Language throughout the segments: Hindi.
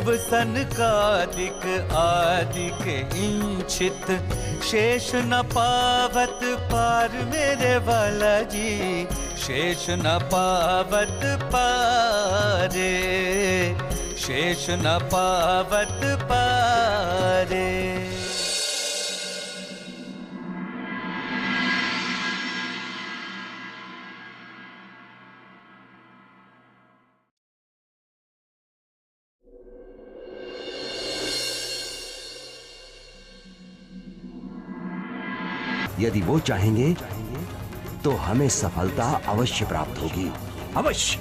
शिव सनकादिक आदिक इंचित, शेष न पावत पार मेरे वाला जी, शेष न पावत पारे, शेष न पावत पारे। यदि वो चाहेंगे तो हमें सफलता अवश्य प्राप्त होगी, अवश्य।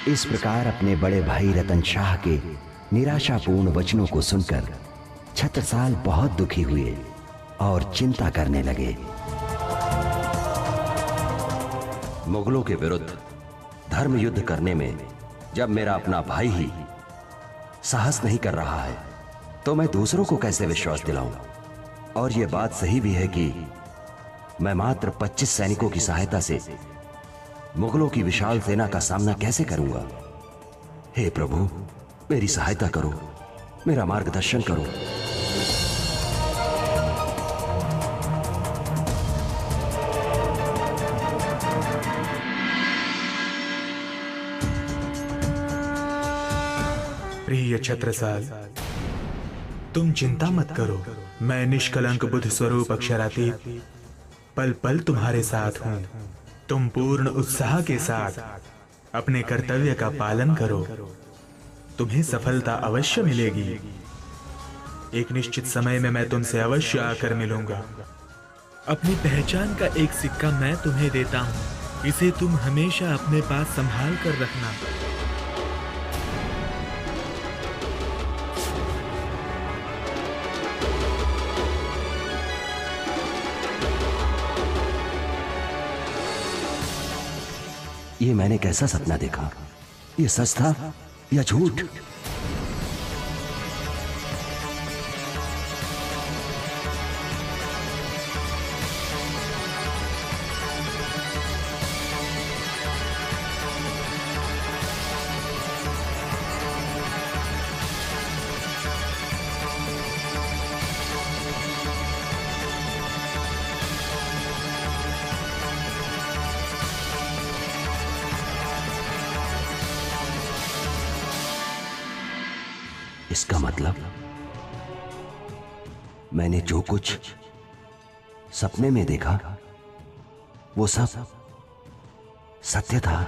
इस प्रकार अपने बड़े भाई रतन शाह के निराशापूर्ण वचनों को सुनकर छत्रसाल बहुत दुखी हुए और चिंता करने लगे। मुगलों के विरुद्ध धर्म युद्ध करने में जब मेरा अपना भाई ही साहस नहीं कर रहा है तो मैं दूसरों को कैसे विश्वास दिलाऊं? और यह बात सही भी है कि मैं मात्र 25 सैनिकों की सहायता से मुगलों की विशाल सेना का सामना कैसे करूंगा? हे प्रभु, मेरी सहायता करो, मेरा मार्गदर्शन करो। प्रिय छत्रसाल, तुम चिंता मत करो। मैं निष्कलंक बुद्ध स्वरूप अक्षरातीत पल पल तुम्हारे साथ हूं। तुम पूर्ण उत्साह के साथ अपने कर्तव्य का पालन करो, तुम्हें सफलता अवश्य मिलेगी। एक निश्चित समय में मैं तुमसे अवश्य आकर मिलूंगा। अपनी पहचान का एक सिक्का मैं तुम्हें देता हूं, इसे तुम हमेशा अपने पास संभाल कर रखना। ये मैंने कैसा सपना देखा? ये सच था या झूठ? इसका मतलब मैंने जो कुछ सपने में देखा वो सब सत्य था।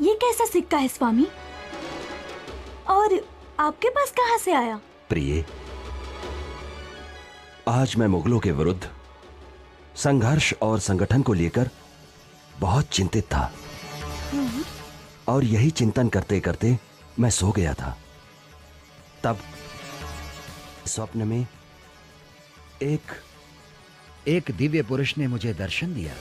ये कैसा सिक्का है स्वामी, और आपके पास कहां से आया? प्रिय, आज मैं मुगलों के विरुद्ध संघर्ष और संगठन को लेकर बहुत चिंतित था और यही चिंतन करते करते मैं सो गया था। तब स्वप्न में एक दिव्य पुरुष ने मुझे दर्शन दिया।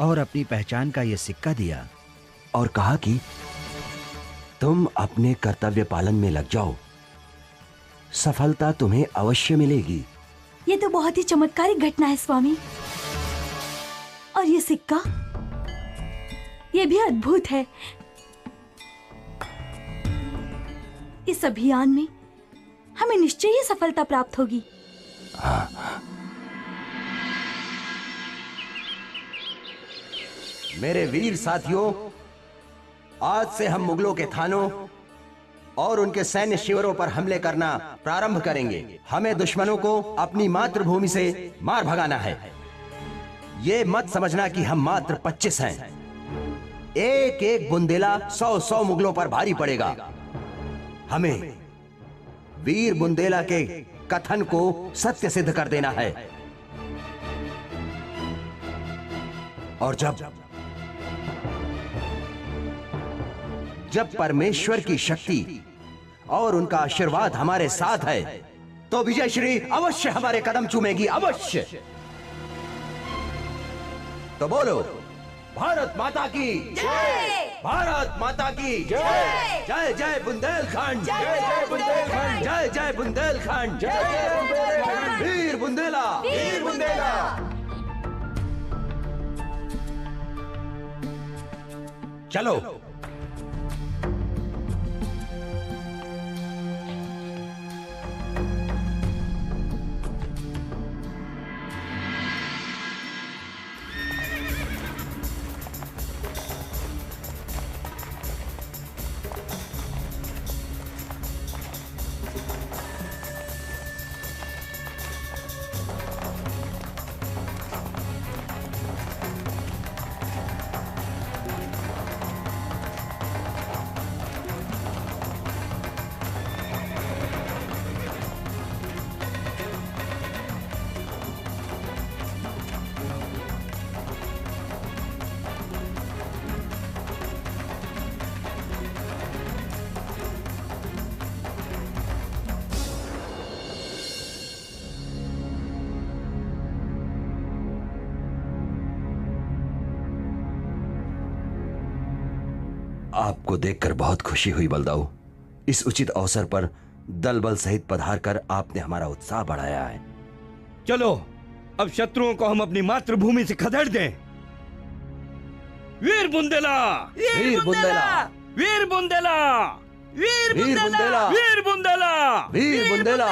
और अपनी पहचान का यह सिक्का दिया और कहा कि तुम अपने कर्तव्य पालन में लग जाओ, सफलता तुम्हें अवश्य मिलेगी। ये तो बहुत ही चमत्कारिक घटना है स्वामी। और ये सिक्का, ये भी अद्भुत है। इस अभियान में हमें निश्चय ही सफलता प्राप्त होगी। हाँ। मेरे वीर साथियों, आज से हम मुगलों के थानों और उनके सैन्य शिविरों पर हमले करना प्रारंभ करेंगे। हमें दुश्मनों को अपनी मातृभूमि से मार भगाना है। ये मत समझना कि हम मात्र 25 हैं। एक एक बुंदेला 100-100 मुगलों पर भारी पड़ेगा। हमें वीर बुंदेला के कथन को सत्य सिद्ध कर देना है। और जब परमेश्वर की शक्ति और उनका आशीर्वाद हमारे साथ है तो विजय श्री अवश्य हमारे कदम चूमेगी, अवश्य। तो बोलो, भारत माता की जय, भारत माता की जय, जय जय बुंदेलखंड, जय जय बुंदेलखंड, जय जय बुंदेलखंड, जय जय बुंदेलखंड, वीर बुंदेला, वीर बुंदेला। चलो। आपको देखकर बहुत खुशी हुई बलदाऊ। इस उचित अवसर पर दल बल सहित पधार कर आपने हमारा उत्साह बढ़ाया है। चलो अब शत्रुओं को हम अपनी मातृभूमि से खदेड़ दें। वीर बुंदेला, वीर बुंदेला, वीर बुंदेला, वीर बुंदेला, वीर बुंदेला, वीर बुंदेला।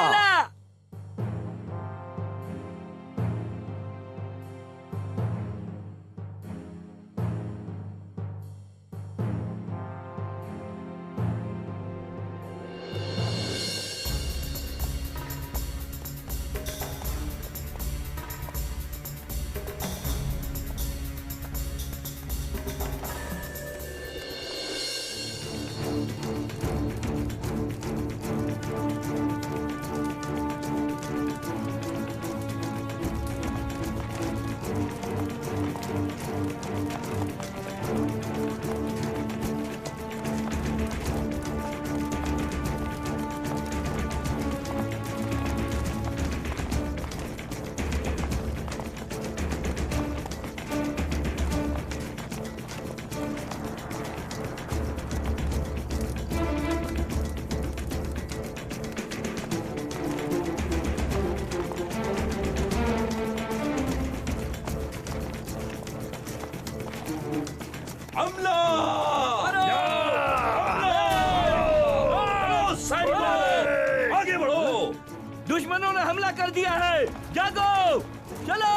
दुश्मनों ने हमला कर दिया है, जागो, चलो,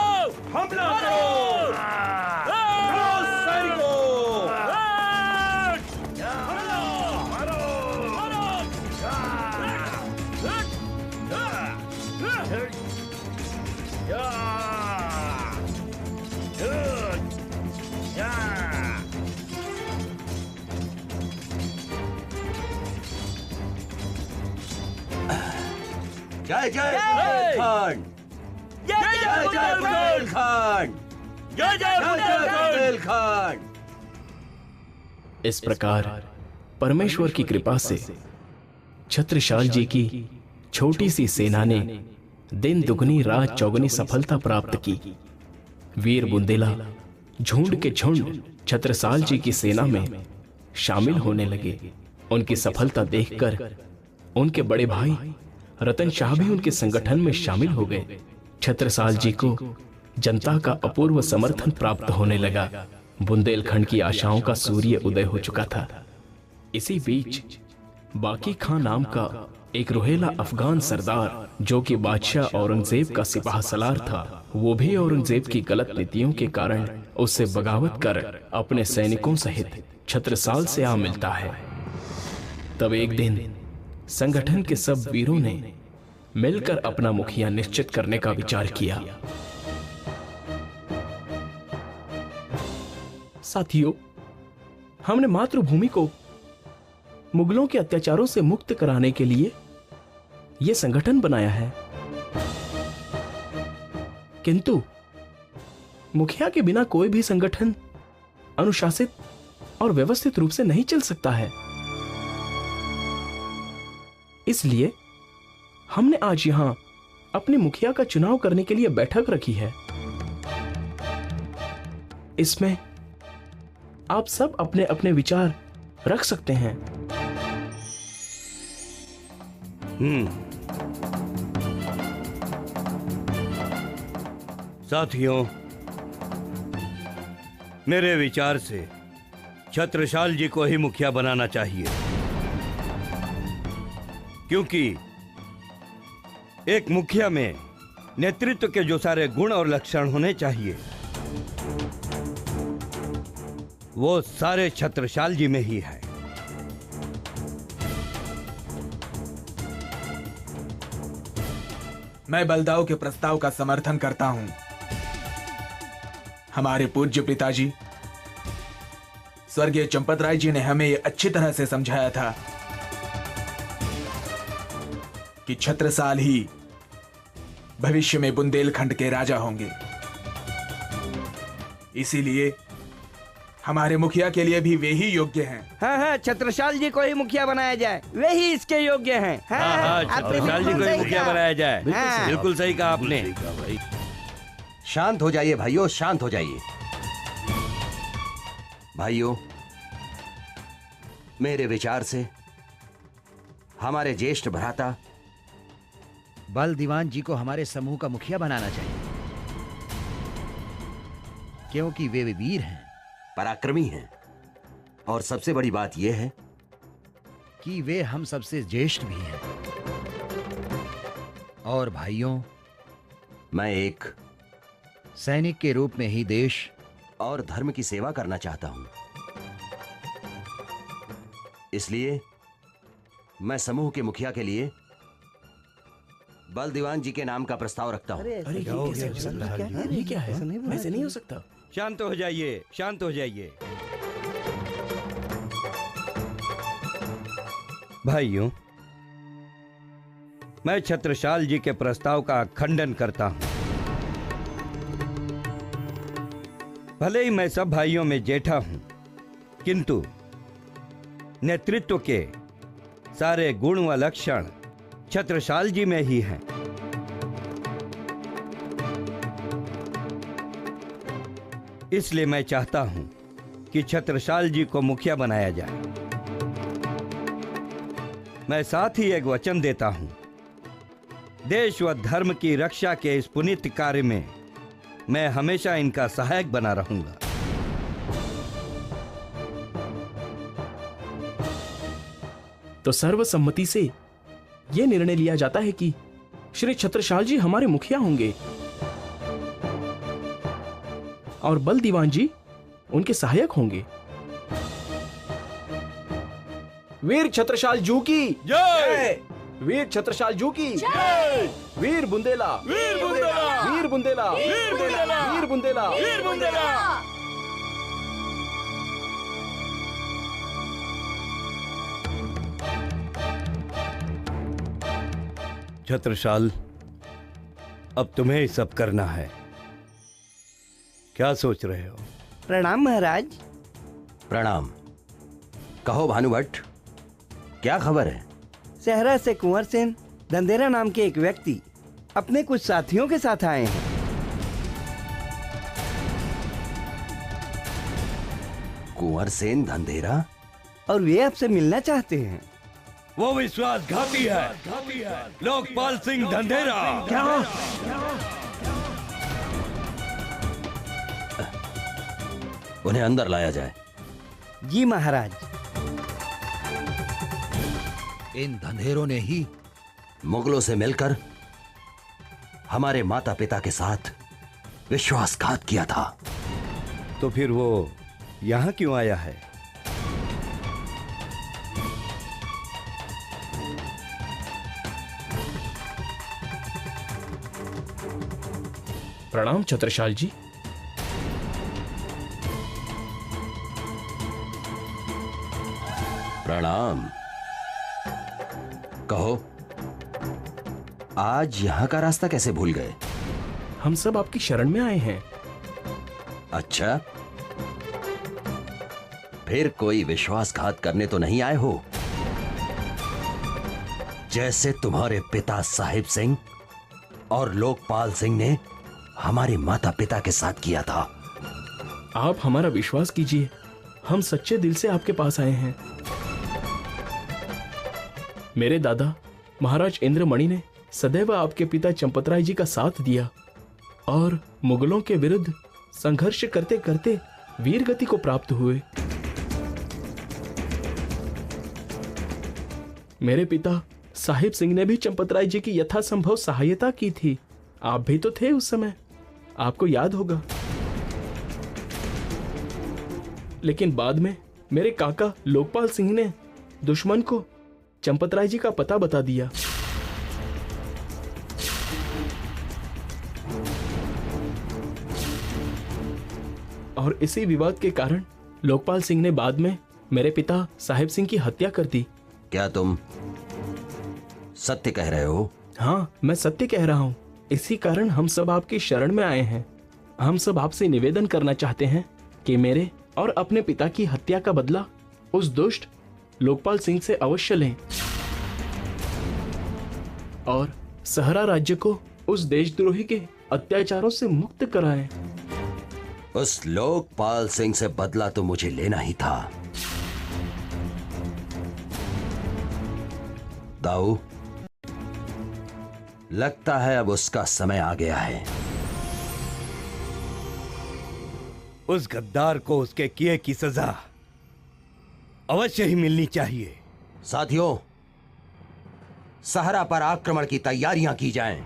हमला करो, सैनिकों, मारो, जय जय बुंदेलखंड, जय जय बुंदेलखंड, जय जय बुंदेलखंड। इस प्रकार परमेश्वर की कृपा से छत्रसाल जी की छोटी सी सेना ने दिन दुगनी रात चौगुनी सफलता प्राप्त की। वीर बुंदेला झुंड के झुंड छत्रसाल जी की सेना में शामिल होने लगे। उनकी सफलता देखकर उनके बड़े भाई रतन शाह भी उनके संगठन में शामिल हो गए। छत्रसाल जी को जनता का अपूर्व समर्थन प्राप्त होने लगा। बुंदेलखंड की आशाओं का सूर्य उदय हो चुका था। इसी बीच बाकी खां नाम का एक रोहेला अफगान सरदार, जो कि बादशाह औरंगजेब का सिपाह सलार था, वो भी औरंगजेब की गलत नीतियों के कारण उससे बगावत कर अपने सैनिकों सहित छत्रसाल से आ मिलता है। तब एक दिन संगठन के सब वीरों ने मिलकर अपना मुखिया निश्चित करने का विचार किया। साथियों, हमने मातृभूमि को मुगलों के अत्याचारों से मुक्त कराने के लिए यह संगठन बनाया है, किंतु मुखिया के बिना कोई भी संगठन अनुशासित और व्यवस्थित रूप से नहीं चल सकता है। इसलिए हमने आज यहां अपने मुखिया का चुनाव करने के लिए बैठक रखी है। इसमें आप सब अपने अपने विचार रख सकते हैं। साथियों, मेरे विचार से छत्रसाल जी को ही मुखिया बनाना चाहिए, क्योंकि एक मुखिया में नेतृत्व के जो सारे गुण और लक्षण होने चाहिए वो सारे छत्रसाल जी में ही है। मैं बलदाऊ के प्रस्ताव का समर्थन करता हूं। हमारे पूज्य पिताजी स्वर्गीय चंपत राय जी ने हमें यह अच्छी तरह से समझाया था कि छत्रसाल ही भविष्य में बुंदेलखंड के राजा होंगे। इसीलिए हमारे मुखिया के लिए भी वे ही योग्य हैं। हाँ हाँ, छत्रसाल जी को ही मुखिया बनाया जाए, वे ही इसके योग्य हैं। हाँ, छत्रसाल जी को ही मुखिया बनाया जाए। बिल्कुल सही कहा आपने। शांत हो जाइए भाइयों, शांत हो जाइए। भाइयों, मेरे विचार से हमारे ज्येष्ठ भ्राता बल दीवान जी को हमारे समूह का मुखिया बनाना चाहिए, क्योंकि वे वीर हैं, पराक्रमी हैं, और सबसे बड़ी बात यह है कि वे हम सबसे ज्येष्ठ भी हैं। और भाइयों, मैं एक सैनिक के रूप में ही देश और धर्म की सेवा करना चाहता हूं। इसलिए मैं समूह के मुखिया के लिए बल दीवान जी के नाम का प्रस्ताव रखता हूं। अरे ये क्या है? ऐसे नहीं हो सकता। शांत हो जाइए, शांत हो जाइए। भाइयों, मैं छत्रसाल जी के प्रस्ताव का खंडन करता हूं। भले ही मैं सब भाइयों में जेठा हूं, किंतु नेतृत्व के सारे गुण व लक्षण छत्रसाल जी में ही हैं। इसलिए मैं चाहता हूं कि छत्रसाल जी को मुखिया बनाया जाए। मैं साथ ही एक वचन देता हूं, देश व धर्म की रक्षा के इस पुनीत कार्य में मैं हमेशा इनका सहायक बना रहूंगा। तो सर्वसम्मति से यह निर्णय लिया जाता है कि श्री छत्रसाल जी हमारे मुखिया होंगे और बल दीवान जी उनके सहायक होंगे। वीर छत्रसाल जू की जय! वीर छत्रसाल जू की जय! वीर बुंदेला, वीर बुंदेला, वीर बुंदेला, वीर बुंदेला, वीर बुंदेला, वीर बुंदेला। छत्रसाल, अब तुम्हें ही सब करना है। क्या सोच रहे हो? प्रणाम महाराज। प्रणाम। कहो भानुभट्ट, क्या खबर है? सहरा से कुंवर सेन धंधेरा नाम के एक व्यक्ति अपने कुछ साथियों के साथ आए हैं। कुंवर सेन धंधेरा? और वे आपसे मिलना चाहते हैं। वो विश्वासघाती है, लोकपाल सिंह धंधेरा। क्या? उन्हें अंदर लाया जाए। जी महाराज। इन धंधेरों ने ही मुगलों से मिलकर हमारे माता पिता के साथ विश्वासघात किया था। तो फिर वो यहां क्यों आया है? प्रणाम छत्रसाल जी। प्रणाम। कहो, आज यहां का रास्ता कैसे भूल गए? हम सब आपकी शरण में आए हैं। अच्छा, फिर कोई विश्वासघात करने तो नहीं आए हो, जैसे तुम्हारे पिता साहिब सिंह और लोकपाल सिंह ने हमारे माता पिता के साथ किया था। आप हमारा विश्वास कीजिए, हम सच्चे दिल से आपके पास आए हैं। मेरे दादा महाराज इंद्रमणि ने सदैव आपके पिता चंपतराय जी का साथ दिया और मुगलों के विरुद्ध संघर्ष करते करते वीर गति को प्राप्त हुए। मेरे पिता साहिब सिंह ने भी चंपतराय जी की यथासंभव सहायता की थी। आप भी तो थे उस समय, आपको याद होगा। लेकिन बाद में मेरे काका लोकपाल सिंह ने दुश्मन को चंपतराय जी का पता बता दिया। और इसी विवाद के कारण लोकपाल सिंह ने बाद में मेरे पिता साहिब सिंह की हत्या कर दी। क्या तुम सत्य कह रहे हो? हाँ, मैं सत्य कह रहा हूँ। इसी कारण हम सब आपकी शरण में आए हैं। हम सब आपसे निवेदन करना चाहते हैं कि मेरे और अपने पिता की हत्या का बदला उस दुष्ट लोकपाल सिंह से अवश्य लें और सहरा राज्य को उस देशद्रोही के अत्याचारों से मुक्त कराएं। उस लोकपाल सिंह से बदला तो मुझे लेना ही था। दाऊ, लगता है अब उसका समय आ गया है। उस गद्दार को उसके किए की सजा अवश्य ही मिलनी चाहिए। साथियों, सहरा पर आक्रमण की तैयारियां की जाएं।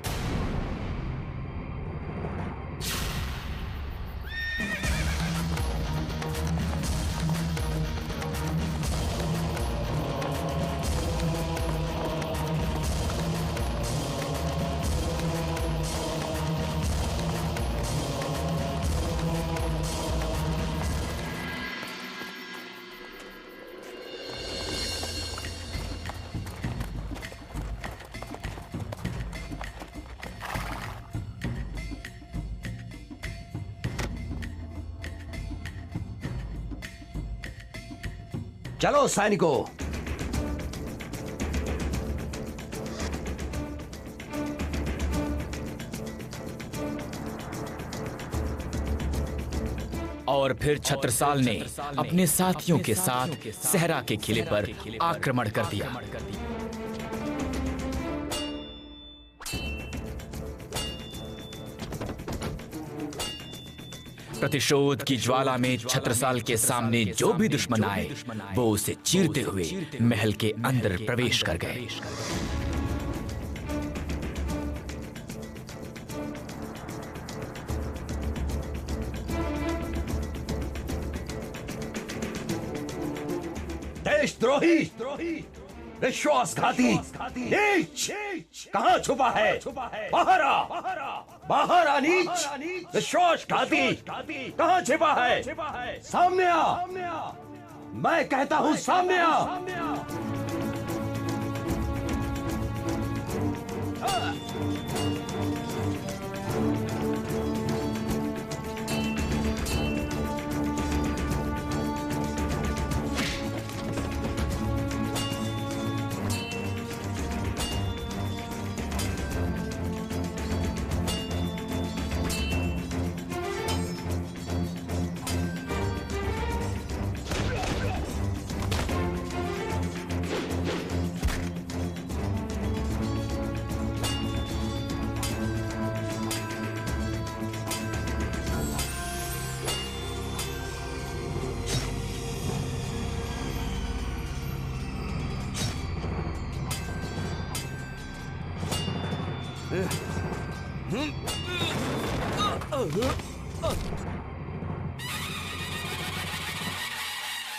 चलो सैनिकों, और फिर छत्रसाल ने अपने साथियों के साथ सहरा के किले पर आक्रमण कर दिया। प्रतिशोध की ज्वाला में छत्रसाल के सामने जो भी दुश्मन आए, वो उसे चीरते हुए महल के अंदर प्रवेश कर गए। देशद्रोही, विश्वासघाती, नीच, कहां छुपा है? बाहर आ, बाहर आ नीच, विश्वासघाती, कहां छिपा है? सामने आ, मैं कहता हूं सामने आ।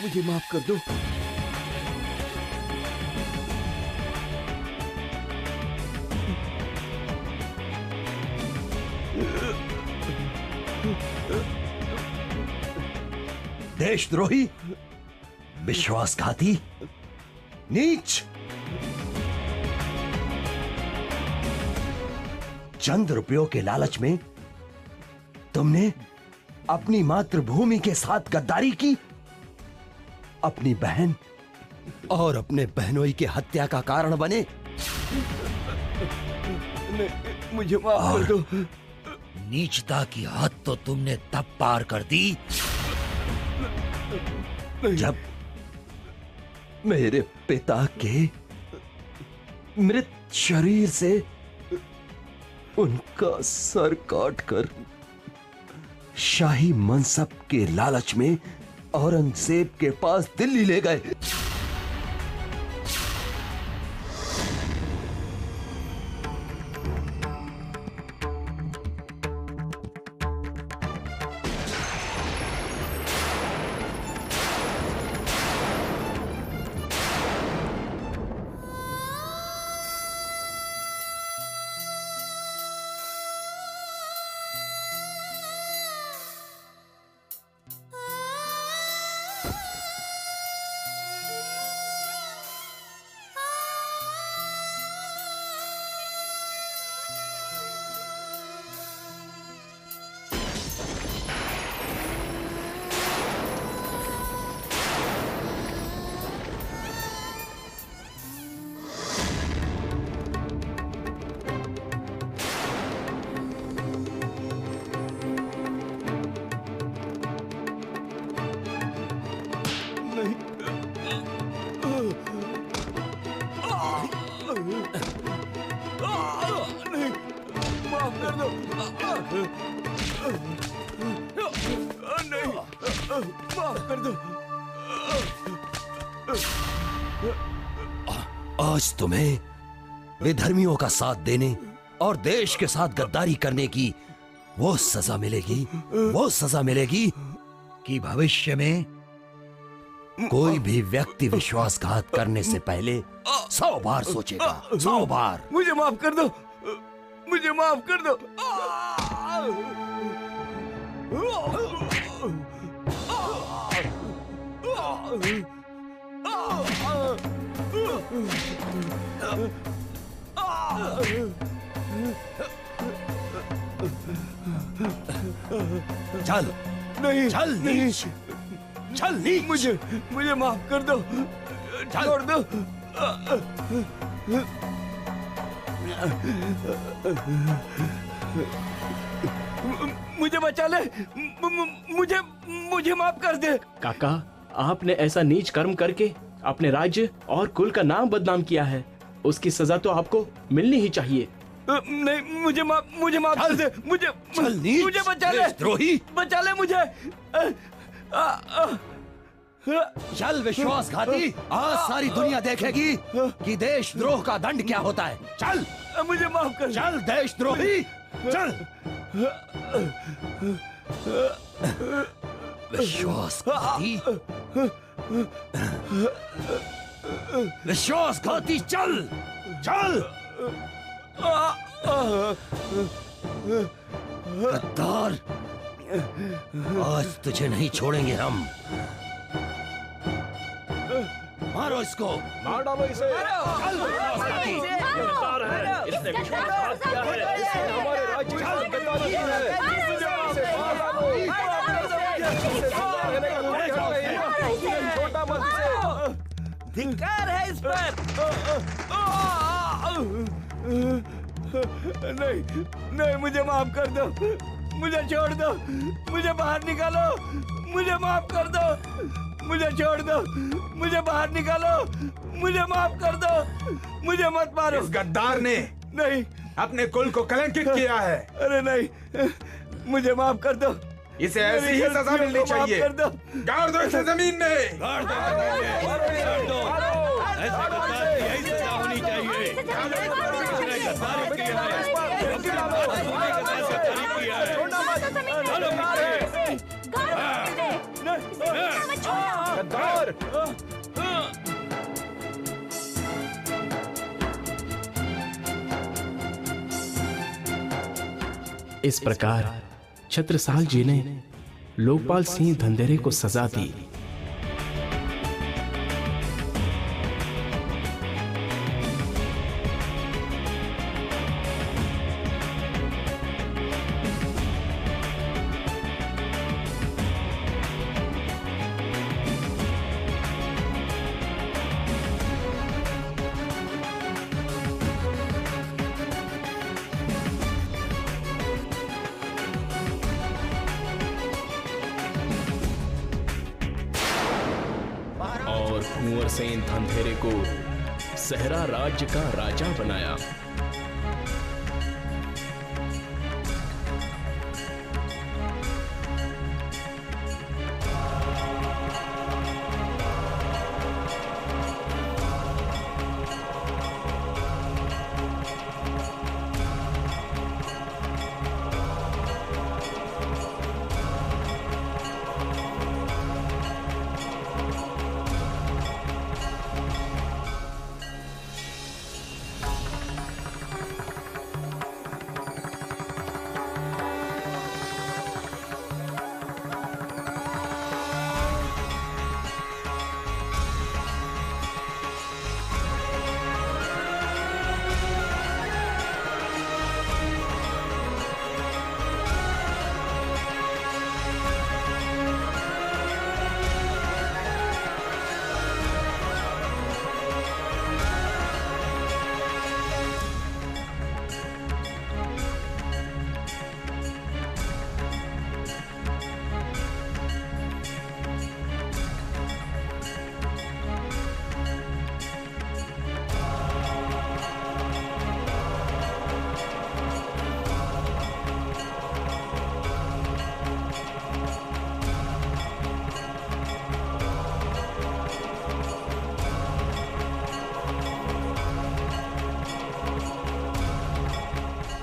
मुझे माफ कर दो। देशद्रोही, विश्वासघाती, नीच, चंद रुपयों के लालच में तुमने अपनी मातृभूमि के साथ गद्दारी की, अपनी बहन और अपने बहनोई की हत्या का कारण बने। मुझे माफ कर दो। नीचता की हद तो तुमने तब पार कर दी जब मेरे पिता के मृत शरीर से उनका सर काटकर शाही मनसब के लालच में औरंगजेब के पास दिल्ली ले गए। आज तुम्हें विधर्मियों का साथ देने और देश के साथ गद्दारी करने की वो सजा मिलेगी कि भविष्य में कोई भी व्यक्ति विश्वासघात करने से पहले 100 बार सोचेगा, 100 बार। मुझे माफ कर दो, मुझे माफ कर दो। चल नहीं, चल नहीं, चल नीच। मुझे माफ कर दो, छोड़ दो। मुझे बचा ले, मुझे माफ कर दे। काका, आपने ऐसा नीच कर्म करके अपने राज्य और कुल का नाम बदनाम किया है। उसकी सजा तो आपको मिलनी ही चाहिए। नहीं, मुझे माफ कर दे। मुझे बचा ले, द्रोही, बचा ले मुझे। चल विश्वासघाती, आज सारी दुनिया देखेगी कि देशद्रोह का दंड क्या होता है। चल, मुझे माफ कर। चल देशद्रोही, चल। विश्वासघाती, विश्वासघाती, चल चल। गद्दार, आज तुझे नहीं छोड़ेंगे हम। मारो इसको, मार डालो इसे। चल विश्वासघाती। गद्दार है, इसने विश्वासघात किया है, इसने हमारे राज्य के साथ गद्दारी की है। छोटा मत इसे। धिक्कार है इस पर। नहीं, मुझे माफ कर दो, मुझे छोड़ दो, मुझे बाहर निकालो, मुझे माफ कर दो, मुझे छोड़ दो, मुझे बाहर निकालो, मुझे माफ कर दो, मुझे मत मारो। इस गद्दार ने नहीं, अपने कुल को कलंकित किया है। अरे नहीं, मुझे माफ कर दो। इसे ऐसी ही सजा मिलनी चाहिए। कर दो, गाड़ दो इसे जमीन में। गाड़ दो, गाड़ दो। ऐसा गद्दार की यही सजा होनी चाहिए। गद्दारी की है। गद्दार। इस प्रकार छत्रसाल जी ने लोकपाल सिंह धंधेरे को सजा दी। कुंवर सेन धनधेरे को सहरा राज्य का राजा बनाया।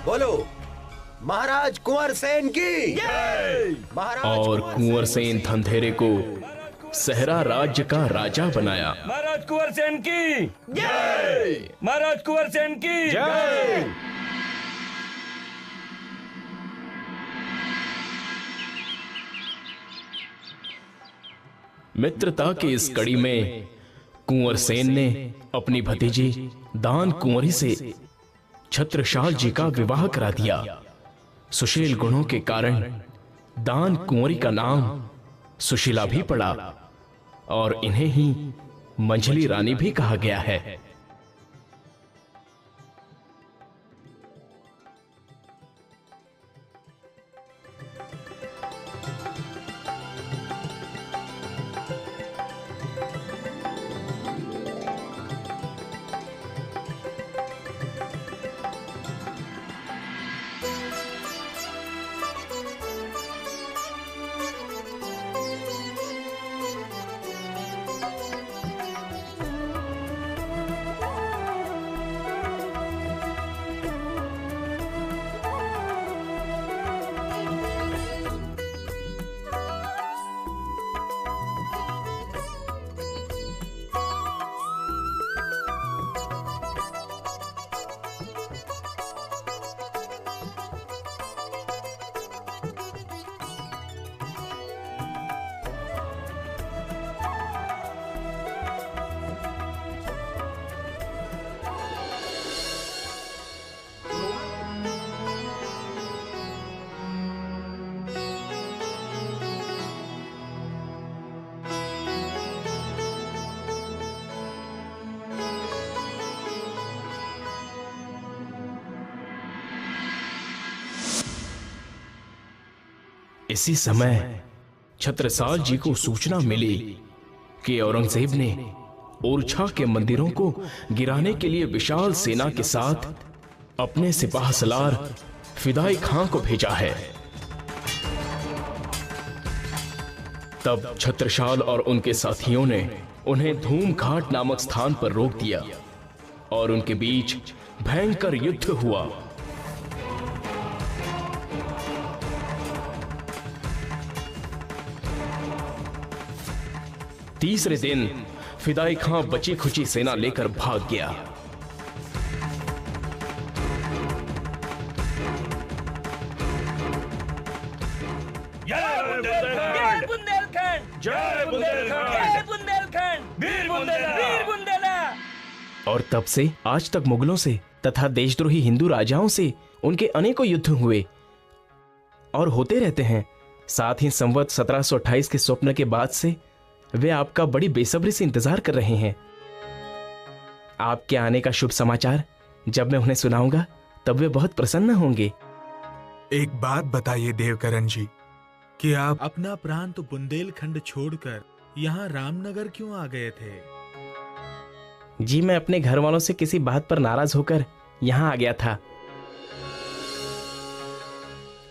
बोलो महाराज कुंवर सेन की और कुंवर सेन धनधेरे को सहरा राज्य का राजा बनाया। महाराज कुंवर सेन की जय। महाराज कुंवर सेन की जय। मित्रता की इस कड़ी में कुंवर सेन ने अपनी भतीजी दान कुंवरी से छत्रसाल जी का विवाह करा दिया। सुशील गुणों के कारण दान कुंवरी का नाम सुशीला भी पड़ा और इन्हें ही मंझली रानी भी कहा गया है। इसी समय छत्रसाल जी को सूचना मिली कि औरंगजेब ने ओरछा के मंदिरों को गिराने के लिए विशाल सेना के साथ अपने सिपाह सलार फिदाई खां को भेजा है। तब छत्रसाल और उनके साथियों ने उन्हें धूम घाट नामक स्थान पर रोक दिया और उनके बीच भयंकर युद्ध हुआ। तीसरे दिन फिदाई खां बची खुची सेना लेकर भाग गया। और तब से आज तक मुगलों से तथा देशद्रोही हिंदू राजाओं से उनके अनेकों युद्ध हुए और होते रहते हैं। साथ ही संवत 1728 के स्वप्न के बाद से वे आपका बड़ी बेसब्री से इंतजार कर रहे हैं। आपके आने का शुभ समाचार जब मैं उन्हें सुनाऊंगा तब वे बहुत प्रसन्न होंगे। एक बात बताइए देवकरण जी, कि आप अपना प्रांत बुंदेलखंड छोड़कर यहाँ रामनगर क्यों आ गए थे? जी मैं अपने घर वालों से किसी बात पर नाराज होकर यहाँ आ गया था,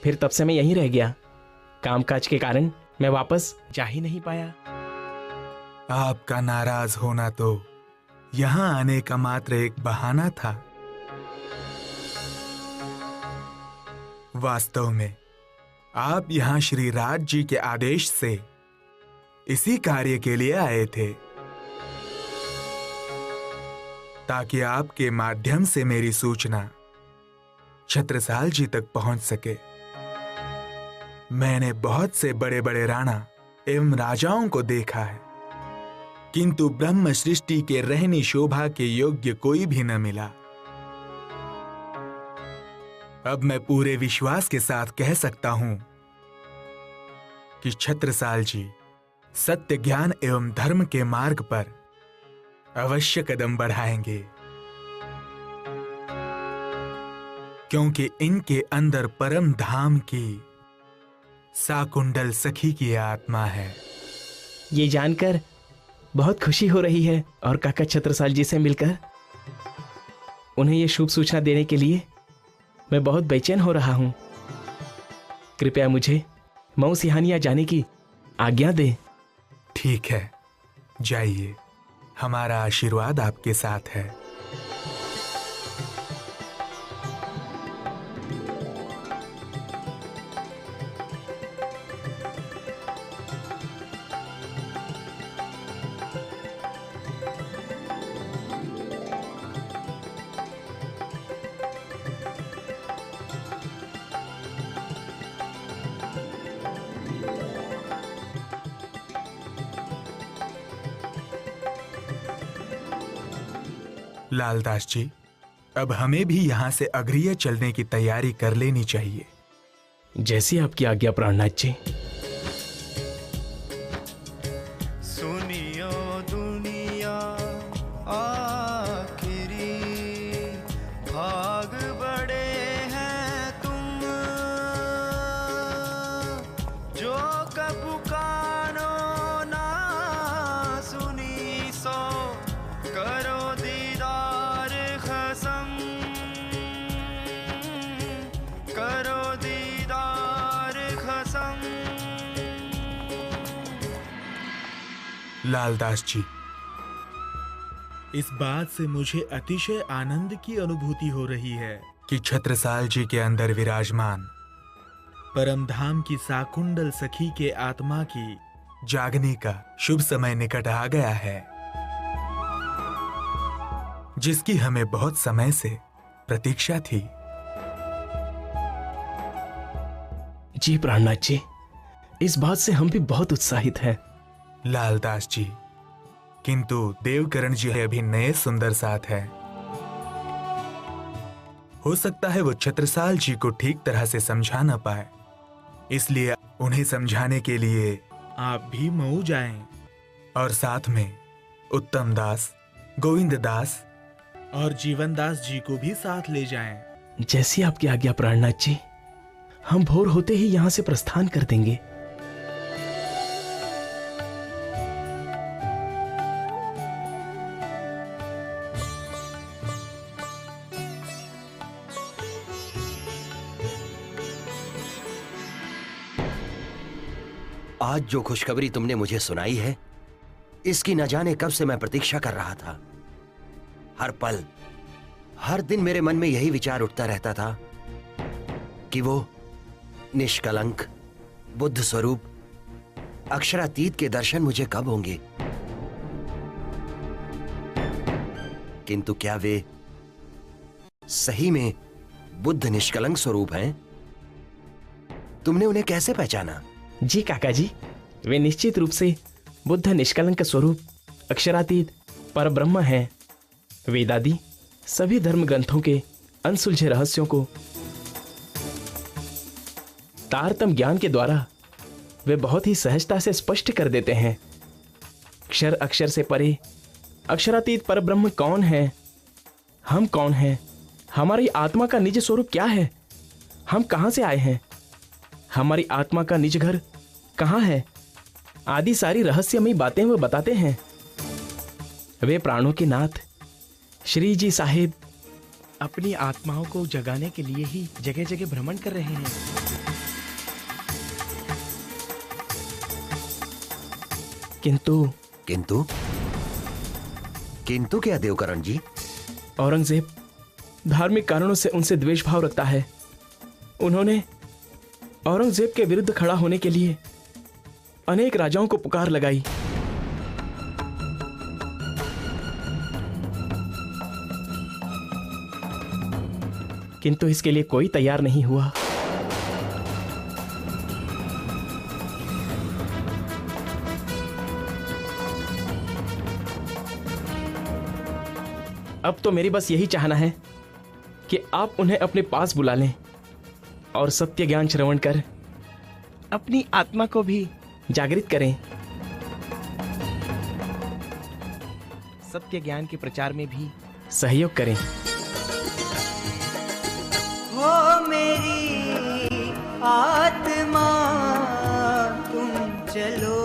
फिर तब से मैं यहीं रह गया। कामकाज के कारण मैं वापस जा ही नहीं पाया। आपका नाराज होना तो यहाँ आने का मात्र एक बहाना था। वास्तव में आप यहाँ श्री राज जी के आदेश से इसी कार्य के लिए आए थे, ताकि आपके माध्यम से मेरी सूचना छत्रसाल जी तक पहुंच सके। मैंने बहुत से बड़े बड़े राणा एवं राजाओं को देखा है, किंतु ब्रह्म सृष्टि के रहनी शोभा के योग्य कोई भी न मिला। अब मैं पूरे विश्वास के साथ कह सकता हूं कि छत्रसाल जी सत्य, ज्ञान एवं धर्म के मार्ग पर अवश्य कदम बढ़ाएंगे, क्योंकि इनके अंदर परम धाम की साकुंडल सखी की आत्मा है। ये जानकर बहुत खुशी हो रही है और काका छत्रसाल जी से मिलकर उन्हें ये शुभ सूचना देने के लिए मैं बहुत बेचैन हो रहा हूं। कृपया मुझे मऊ सिहानिया जाने की आज्ञा दें। ठीक है, जाइए, हमारा आशीर्वाद आपके साथ है। लालदास जी, अब हमें भी यहाँ से अग्रिय चलने की तैयारी कर लेनी चाहिए। जैसी आपकी आज्ञा प्राणनाथ जी। सुनियो दुनिया आखिरी भाग बड़े हैं तुम, जो कबू कानो ना सुनी सो करो दीदार खसम, करो दीदार खसम। लालदास जी, इस बात से मुझे अतिशय आनंद की अनुभूति हो रही है कि छत्रसाल जी के अंदर विराजमान परम धाम की साकुंडल सखी के आत्मा की जागने का शुभ समय निकट आ गया है, जिसकी हमें बहुत समय से प्रतीक्षा थी। जी प्राणनाथ जी, इस बात से हम भी बहुत उत्साहित हैं। लालदास जी, किंतु देवकरण जी अभी नए सुंदर साथ है। हो सकता है वो छत्रसाल जी को ठीक तरह से समझा न पाए, इसलिए उन्हें समझाने के लिए आप भी मऊ जाएं और साथ में उत्तम दास, गोविंद दास और जीवन दास जी को भी साथ ले जाएं। जैसी आपकी आज्ञा प्राणनाथ जी, हम भोर होते ही यहां से प्रस्थान कर देंगे। आज जो खुशखबरी तुमने मुझे सुनाई है, इसकी न जाने कब से मैं प्रतीक्षा कर रहा था। हर पल, हर दिन मेरे मन में यही विचार उठता रहता था कि वो निष्कलंक, बुद्ध स्वरूप, अक्षरातीत के दर्शन मुझे कब होंगे। किंतु क्या वे सही में बुद्ध निष्कलंक स्वरूप हैं? तुमने उन्हें कैसे पहचाना? जी काका जी, वे निश्चित रूप से बुद्ध निष्कलंक स्वरूप, अक्षरातीत परब्रह्म हैं। वेदादि सभी धर्म ग्रंथों के अनसुलझे रहस्यों को तारतम ज्ञान के द्वारा वे बहुत ही सहजता से स्पष्ट कर देते हैं। अक्षर अक्षर से परे अक्षरातीत परब्रह्म कौन है, हम कौन हैं, हमारी आत्मा का निज स्वरूप क्या है, हम कहां से आए हैं, हमारी आत्मा का निज घर कहां है, आदि सारी रहस्यमयी बातें वो बताते हैं। वे प्राणों के नाथ, श्री जी साहिब अपनी आत्माओं को जगाने के लिए ही जगह जगह भ्रमण कर रहे हैं। किंतु किंतु किंतु क्या देवकरण जी? औरंगजेब धार्मिक कारणों से उनसे द्वेष भाव रखता है। उन्होंने औरंगजेब के विरुद्ध खड़ा होने के लिए अनेक राजाओं को पुकार लगाई। किंतु इसके लिए कोई तैयार नहीं हुआ। अब तो मेरी बस यही चाहना है कि आप उन्हें अपने पास बुला लें और सत्य ज्ञान श्रवण कर अपनी आत्मा को भी जागृत करें। सत्य ज्ञान के प्रचार में भी सहयोग करें। हो मेरी आत्मा तुम चलो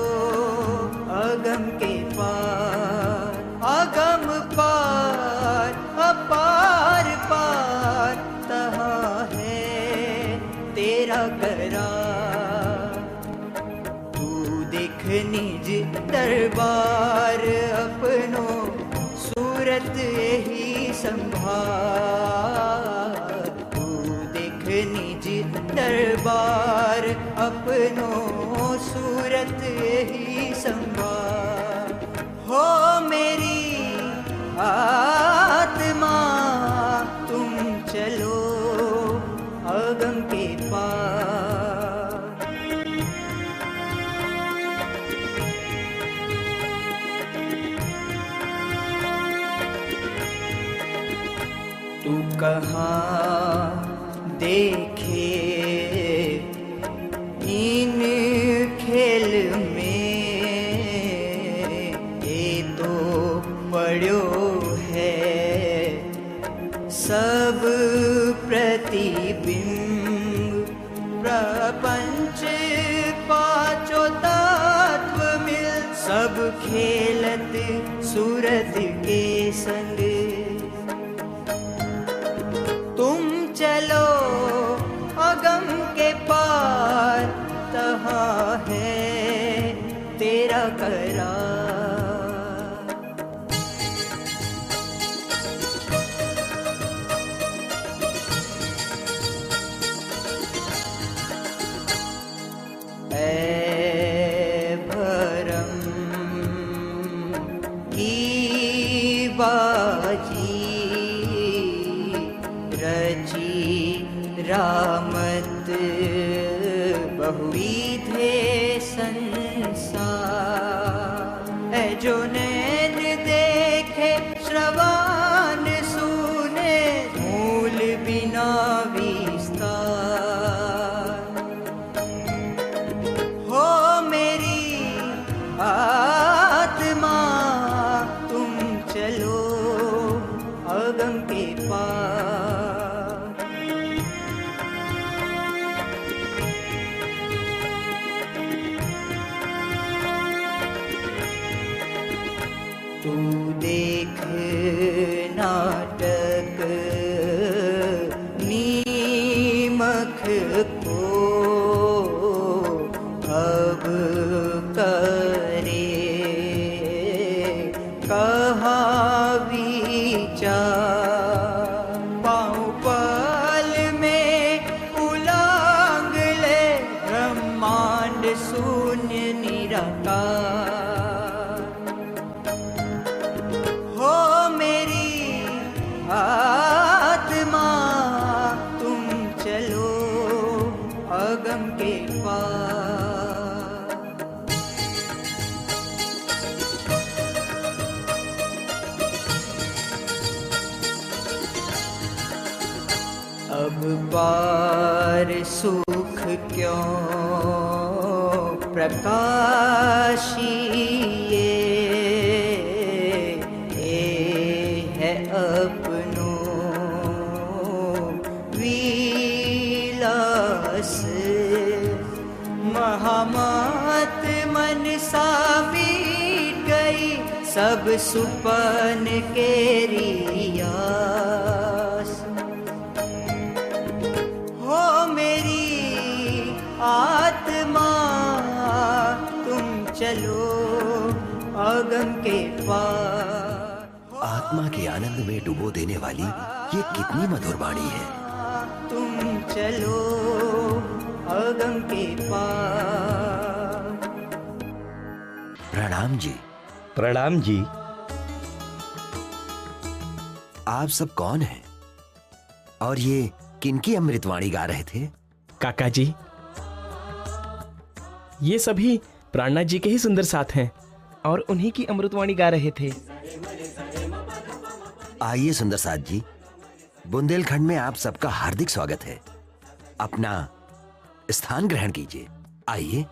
अगम के पार, अगम पार अपार पार तहाँ है तेरा करार। तू देख निज दरबार अपनों सूरत ही संभार। निज दरबार अपनों सूरत ही संभार। हो मेरी आत्मा तुम चलो अगम के पार। तू कहाँ देखे इन खेल में, ये तो पड़ो है सब प्रतिबिंब। प्रपंच पांचों तत्व मिल सब खेलत सूरत के संग। तुम चलो अगम के पार तहाँ है तेरा करार। ऐ भरम की बाजी रची रामत बहुविधे संसार। है जो नैन देखे श्रवण सुने मूल बिना विस्तार। हो मेरी आत्मा तुम चलो अगम के पार। तू देख नाटक नीमक को अब करे कहाँ विचार। पाँव पल में उलांग ले ब्रह्मांड शून्य निराकार। हो मेरी आत्मा तुम चलो अगम के पार। अब पार सुख क्यों प्रकाशी है अपनों विलास। महामत मन सा बीत गई सब सुपन के रिया। के पार। आत्मा के आनंद में डुबो देने वाली ये कितनी मधुर वाणी है। तुम चलो अगम के पार। प्रणाम जी। प्रणाम जी। आप सब कौन हैं? और ये किनकी अमृतवाणी गा रहे थे? काका जी, ये सभी प्राणनाथ जी के ही सुंदर साथ हैं और उन्हीं की अमृतवाणी गा रहे थे। आइए सुंदर साथ जी, बुंदेलखंड में आप सबका हार्दिक स्वागत है। अपना स्थान ग्रहण कीजिए। आइए।